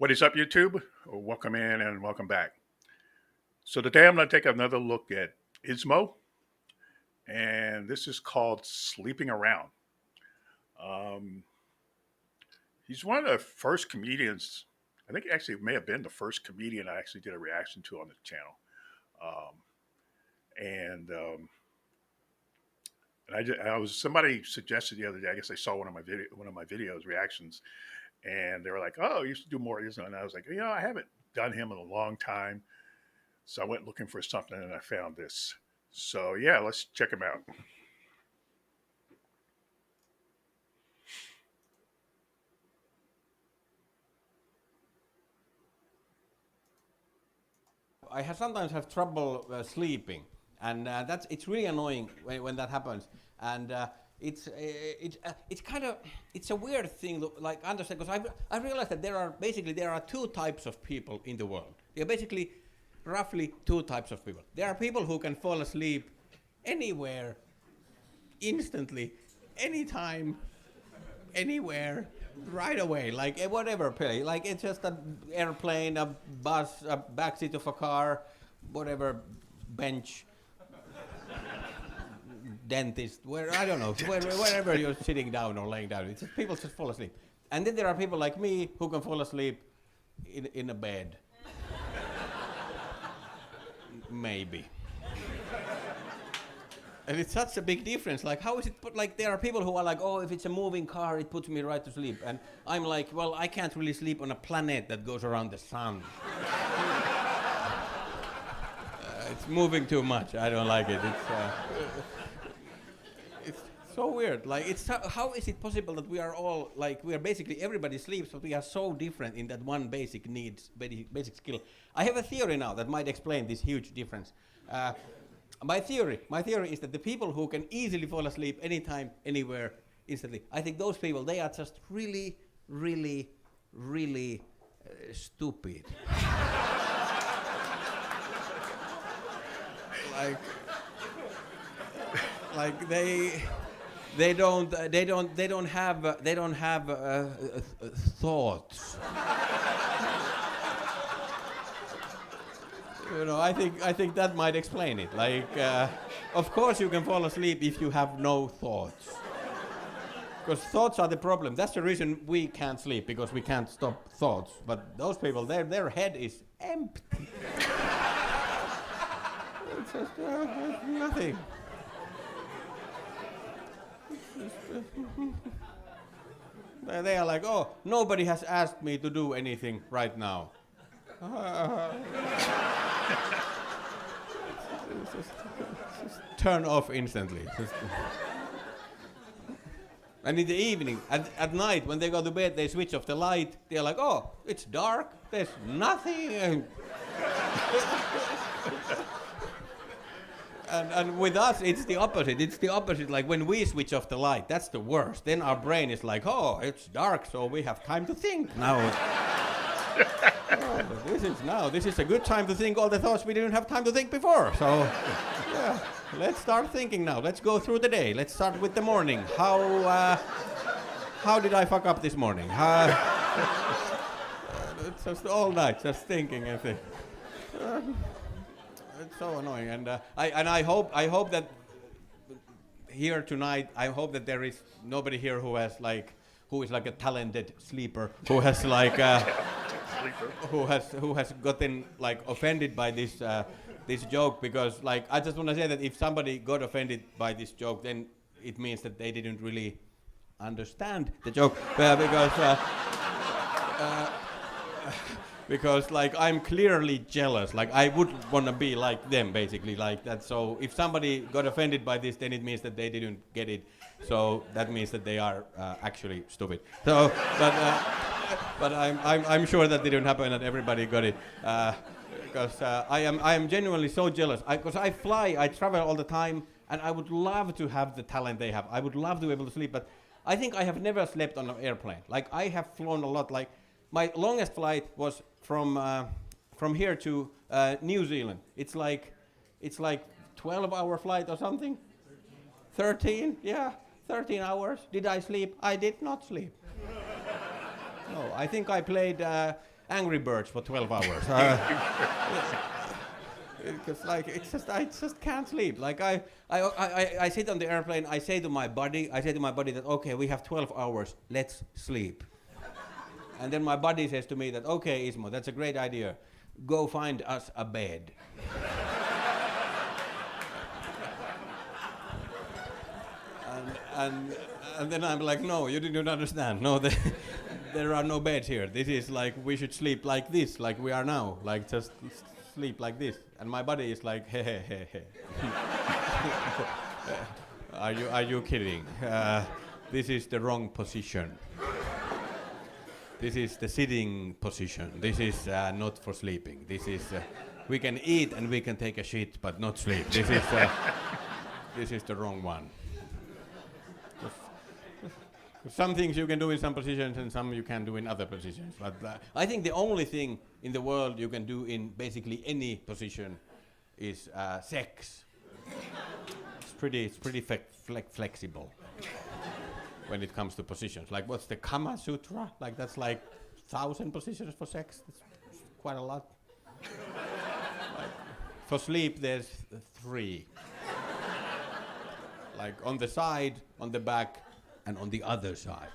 What is up, YouTube? Welcome in and welcome back. So today I'm going to take another look at ISMO, and this is called Sleeping Around. Um, he's one of the first comedians. I think actually it may have been the first comedian I actually did a reaction to on the channel. Um, and I was somebody suggested the other day. I guess they saw one of my videos reactions, and they were like, "Oh, you used to do more ISMO," and I was like, I haven't done him in a long time. So I went looking for something and I found this. So yeah, let's check him out. Sometimes have trouble sleeping, and it's really annoying when that happens. And it's kind of it's a weird thing, like understand, because I realized that there are two types of people in the world. There are basically roughly two types of people. There are people who can fall asleep anywhere, instantly, anytime, anywhere, right away, like whatever play, like it's just an airplane, a bus, a backseat of a car, whatever, bench, dentist, where I don't know, wherever you're sitting down or laying down, it's just, people just fall asleep. And then there are people like me who can fall asleep in a bed, maybe. And it's such a big difference. Like, how is it put? Like, there are people who are like, oh, if it's a moving car, it puts me right to sleep. And I'm like, well, I can't really sleep on a planet that goes around the sun. It's moving too much. I don't like it. It's so weird. Like, how is it possible that we are all like, we are basically everybody sleeps, but we are so different in that one basic needs, basic skill. I have a theory now that might explain this huge difference. My theory is that the people who can easily fall asleep anytime, anywhere, instantly, I think those people, they are just really, really, really stupid. like they don't have thoughts. You know, I think that might explain it. Like, of course you can fall asleep if you have no thoughts. Because thoughts are the problem. That's the reason we can't sleep, because we can't stop thoughts. But those people, their head is empty. It's just nothing. They are like, oh, nobody has asked me to do anything right now. Just turn off instantly. And in the evening, at night, when they go to bed, they switch off the light. They're like, oh, it's dark, there's nothing. And with us, it's the opposite. It's the opposite. Like when we switch off the light, that's the worst. Then our brain is like, oh, it's dark, so we have time to think now. This is a good time to think all the thoughts we didn't have time to think before. So, yeah, let's start thinking now. Let's go through the day. Let's start with the morning. How did I fuck up this morning? It's just all night, just thinking and thinking. It's so annoying, and I hope that here tonight, I hope that there is nobody here who is like a talented sleeper, who has like who has gotten like offended by this joke, because like I just want to say that if somebody got offended by this joke, then it means that they didn't really understand the joke, because like I'm clearly jealous. Like I would want to be like them, basically, like that. So if somebody got offended by this, then it means that they didn't get it. So that means that they are actually stupid. So, but I'm sure that didn't happen, and everybody got it. Because I am genuinely so jealous. Because I travel all the time, and I would love to have the talent they have. I would love to be able to sleep, but I think I have never slept on an airplane. Like I have flown a lot. Like my longest flight was from here to New Zealand. It's like 12-hour flight or something. 13, yeah, 13 hours. Did I sleep? I did not sleep. No, I think I played. Angry Birds for 12 hours. Because like I just can't sleep. Like I sit on the airplane. I say to my body that okay, we have 12 hours. Let's sleep. And then my body says to me that okay, Ismo, that's a great idea. Go find us a bed. and and then I'm like, no, you didn't understand. No, there are no beds here. This is like we should sleep like this, like we are now, like just sleep like this. And my body is like, hey, hey, hey, hey. Are you kidding? This is the wrong position. This is the sitting position. This is not for sleeping. This is we can eat and we can take a shit, but not sleep. This is the wrong one. Some things you can do in some positions and some you can do in other positions. But I think the only thing in the world you can do in basically any position is sex. It's pretty flexible when it comes to positions. Like what's the Kama Sutra? Like that's like 1,000 positions for sex. That's quite a lot. Like, for sleep there's 3. Like on the side, on the back, and on the other side.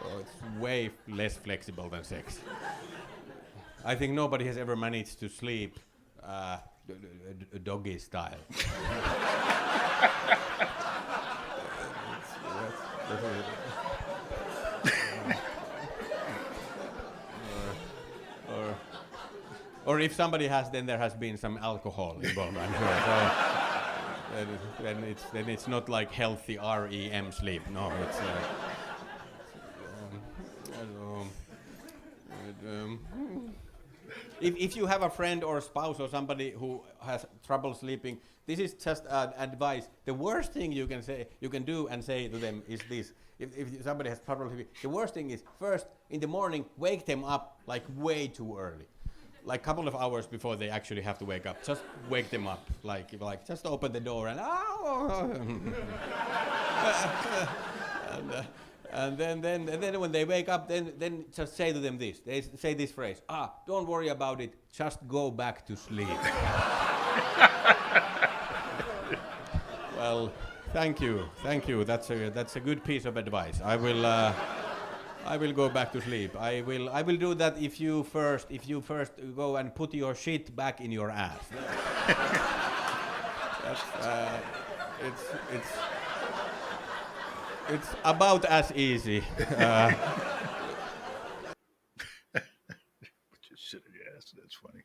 So it's way less flexible than sex. I think nobody has ever managed to sleep doggy style. Or if somebody has, then there has been some alcohol involved, I'm sure. So, then it's not like healthy REM sleep. No, it's if you have a friend or a spouse or somebody who has trouble sleeping, this is just advice. The worst thing you can do and say to them is this: if somebody has trouble sleeping, the worst thing is first in the morning wake them up like way too early. Like a couple of hours before they actually have to wake up, just wake them up. Like just open the door and and then when they wake up, then just say to them this. They say this phrase: don't worry about it. Just go back to sleep. Well, thank you. That's a good piece of advice. I will go back to sleep. I will do that if you first go and put your shit back in your ass. It's about as easy. Put your shit in your ass. That's funny.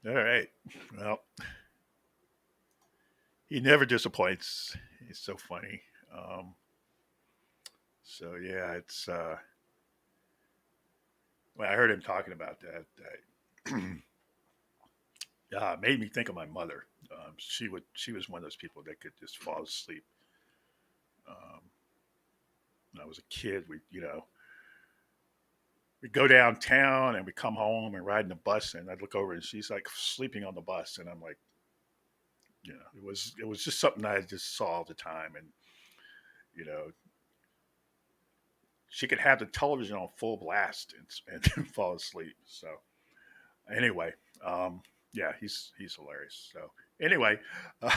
All right. Well, he never disappoints. He's so funny. Um, so yeah, it's. When I heard him talking about that, it made me think of my mother. She was one of those people that could just fall asleep. Um, when I was a kid, we go downtown and we come home and ride in the bus, and I'd look over and she's like sleeping on the bus, and I'm like, it was just something I just saw all the time, and you know, she could have the television on full blast and fall asleep. So anyway, yeah, he's hilarious. So anyway,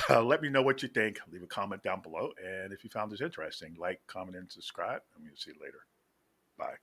let me know what you think. Leave a comment down below, and if you found this interesting, like, comment, and subscribe. I'm going to see you later. Bye.